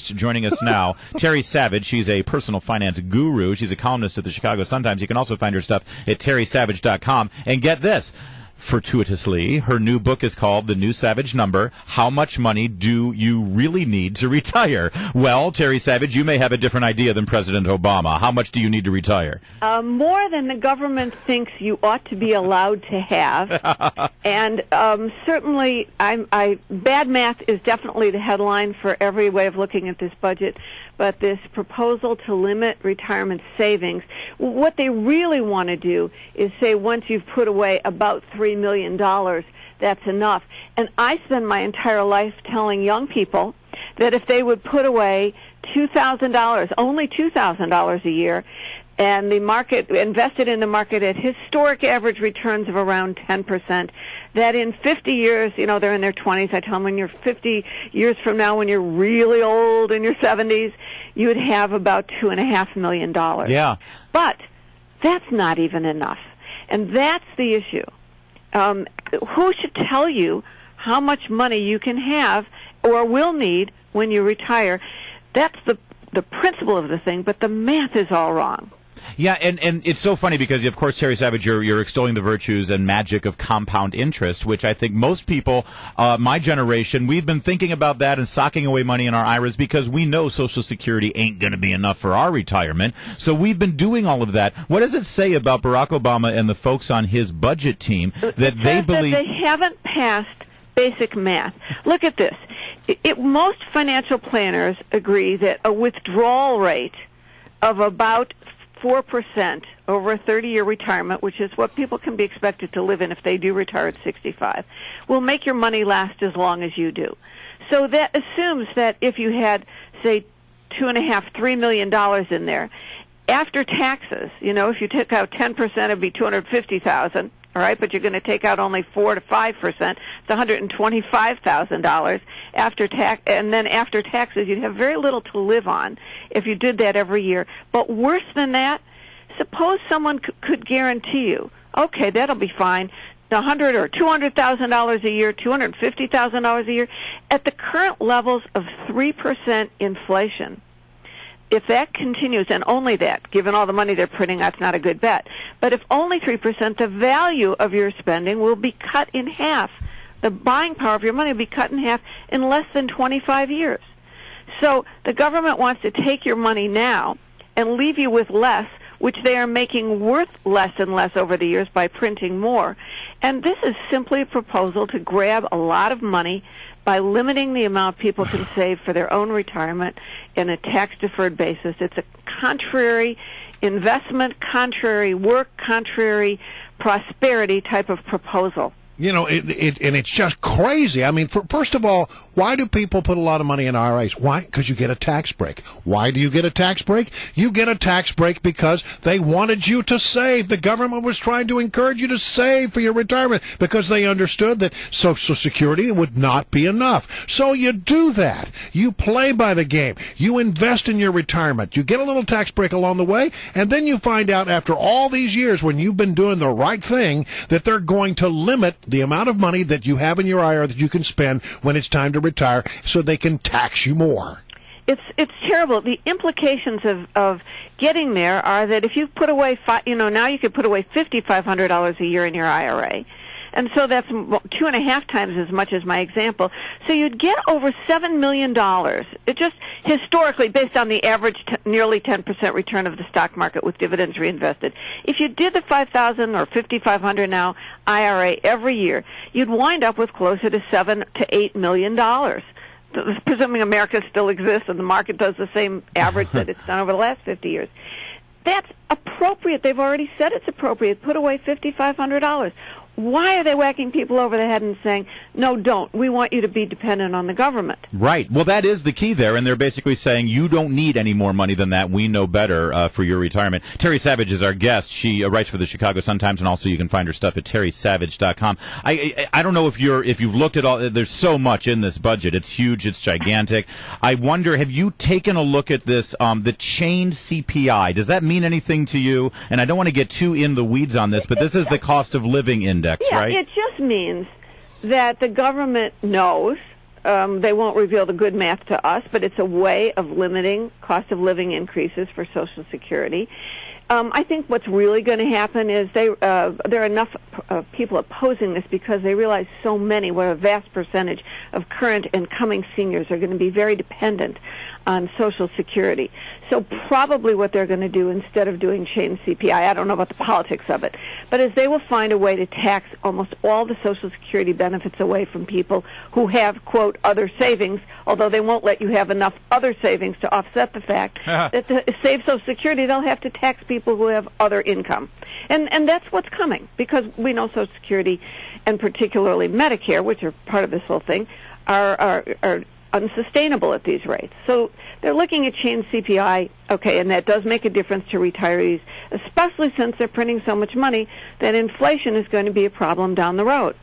Joining us now, Terry Savage. She's a personal finance guru. She's a columnist at the Chicago Sun-Times. You can also find her stuff at terrysavage.com. And get this, fortuitously, her new book is called The New Savage Number, How Much Money Do You Really Need to Retire? Well, Terry Savage, you may have a different idea than President Obama. How much do you need to retire? More than the government thinks you ought to be allowed to have. And certainly, bad math is definitely the headline for every way of looking at this budget. But this proposal to limit retirement savings, what they really want to do is say once you've put away about $3 million, that's enough. And I spend my entire life telling young people that if they would put away $2,000, only $2,000 a year, and the market invested in the market at historic average returns of around 10%, that in 50 years, they're in their 20s, I tell them when you're 50 years from now, when you're really old in your 70s, you would have about $2.5 million. Yeah. But that's not even enough. And that's the issue. Who should tell you how much money you can have or will need when you retire? That's the principle of the thing, but the math is all wrong. Yeah, and it's so funny because, of course, Terry Savage, you're extolling the virtues and magic of compound interest, which I think most people, my generation, we've been thinking about that and socking away money in our IRAs because we know Social Security ain't going to be enough for our retirement. So we've been doing all of that. What does it say about Barack Obama and the folks on his budget team that they believe that they haven't passed basic math? Look at this. Most financial planners agree that a withdrawal rate of about 4% over a 30-year retirement, which is what people can be expected to live in if they do retire at 65, will make your money last as long as you do. So that assumes that if you had, say, $2.5–3 million in there, after taxes, if you took out 10%, it'd be $250,000. All right, but you're going to take out only 4 to 5%. It's $125,000 after tax, and then after taxes, you'd have very little to live on if you did that every year. But worse than that, suppose someone could guarantee you, okay, that'll be fine, $100,000 or $200,000 a year, $250,000 a year, at the current levels of 3% inflation. If that continues, and only that, given all the money they're printing, that's not a good bet. But if only 3%, the value of your spending will be cut in half. The buying power of your money will be cut in half in less than 25 years. So the government wants to take your money now and leave you with less, which they are making worth less and less over the years by printing more. And this is simply a proposal to grab a lot of money by limiting the amount people can save for their own retirement in a tax-deferred basis. It's a contrary investment, contrary work, contrary prosperity type of proposal. And it's just crazy. I mean, first of all, why do people put a lot of money in IRAs? Why? Because you get a tax break. Why do you get a tax break? You get a tax break because they wanted you to save. The government was trying to encourage you to save for your retirement because they understood that Social Security would not be enough. So you do that. You play by the game. You invest in your retirement. You get a little tax break along the way, and then you find out after all these years when you've been doing the right thing that they're going to limit the amount of money that you have in your IRA that you can spend when it's time to retire so they can tax you more. It's terrible. The implications of getting there are that if you put away, now you could put away $5,500 a year in your IRA. And so that's 2.5 times as much as my example. So you'd get over $7 million. It just historically, based on the average nearly 10% return of the stock market with dividends reinvested. If you did the $5,000 or $5,500 now IRA every year, you'd wind up with closer to $7 to $8 million. Presuming America still exists and the market does the same average that it's done over the last 50 years. That's appropriate. They've already said it's appropriate. Put away $5,500. Why are they whacking people over the head and saying, no, don't. We want you to be dependent on the government. Right. Well, that is the key there, and they're basically saying you don't need any more money than that. We know better for your retirement. Terry Savage is our guest. She writes for the Chicago Sun-Times, and also you can find her stuff at terrysavage.com. I don't know if you've looked at all. There's so much in this budget. It's huge. It's gigantic. I wonder, have you taken a look at this, the chained CPI? Does that mean anything to you? And I don't want to get too in the weeds on this, but this is the cost of living index, right? It just means that the government knows they won't reveal the good math to us, but it's a way of limiting cost of living increases for Social Security. I think what's really going to happen is there are enough people opposing this because they realize so many, what a vast percentage of current and coming seniors are going to be very dependent on Social Security. So probably what they're going to do instead of doing chain CPI, I don't know about the politics of it, but is they will find a way to tax almost all the Social Security benefits away from people who have, quote, other savings, although they won't let you have enough other savings to offset the fact that to save Social Security, they'll have to tax people who have other income. And that's what's coming, because we know Social Security, and particularly Medicare, which are part of this whole thing, are unsustainable at these rates. So they're looking at chain CPI, okay, and that does make a difference to retirees, especially since they're printing so much money that inflation is going to be a problem down the road.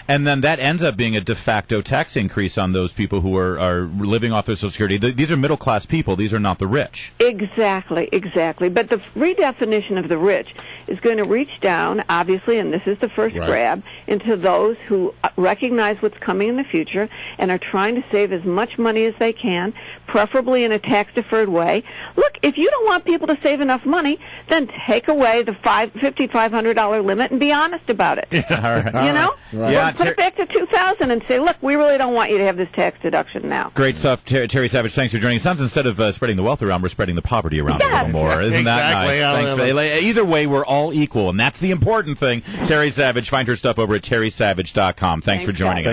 And then that ends up being a de facto tax increase on those people who are living off their Social Security. These are middle-class people. These are not the rich. Exactly. But the redefinition of the rich is going to reach down, obviously, and this is the first grab, into those who recognize what's coming in the future and are trying to save as much money as they can, preferably in a tax-deferred way. Look, if you don't want people to save enough money, then take away the $5,500 limit and be honest about it. All right. You know? Yeah, put it back to 2000 and say, look, we really don't want you to have this tax deduction now. Great stuff, Terry Savage. Thanks for joining us. Sounds instead of spreading the wealth around, we're spreading the poverty around a little more. Isn't that nice? Thanks. Either way, we're all equal, and that's the important thing. Terry Savage, find her stuff over at terrysavage.com. Thanks for joining us.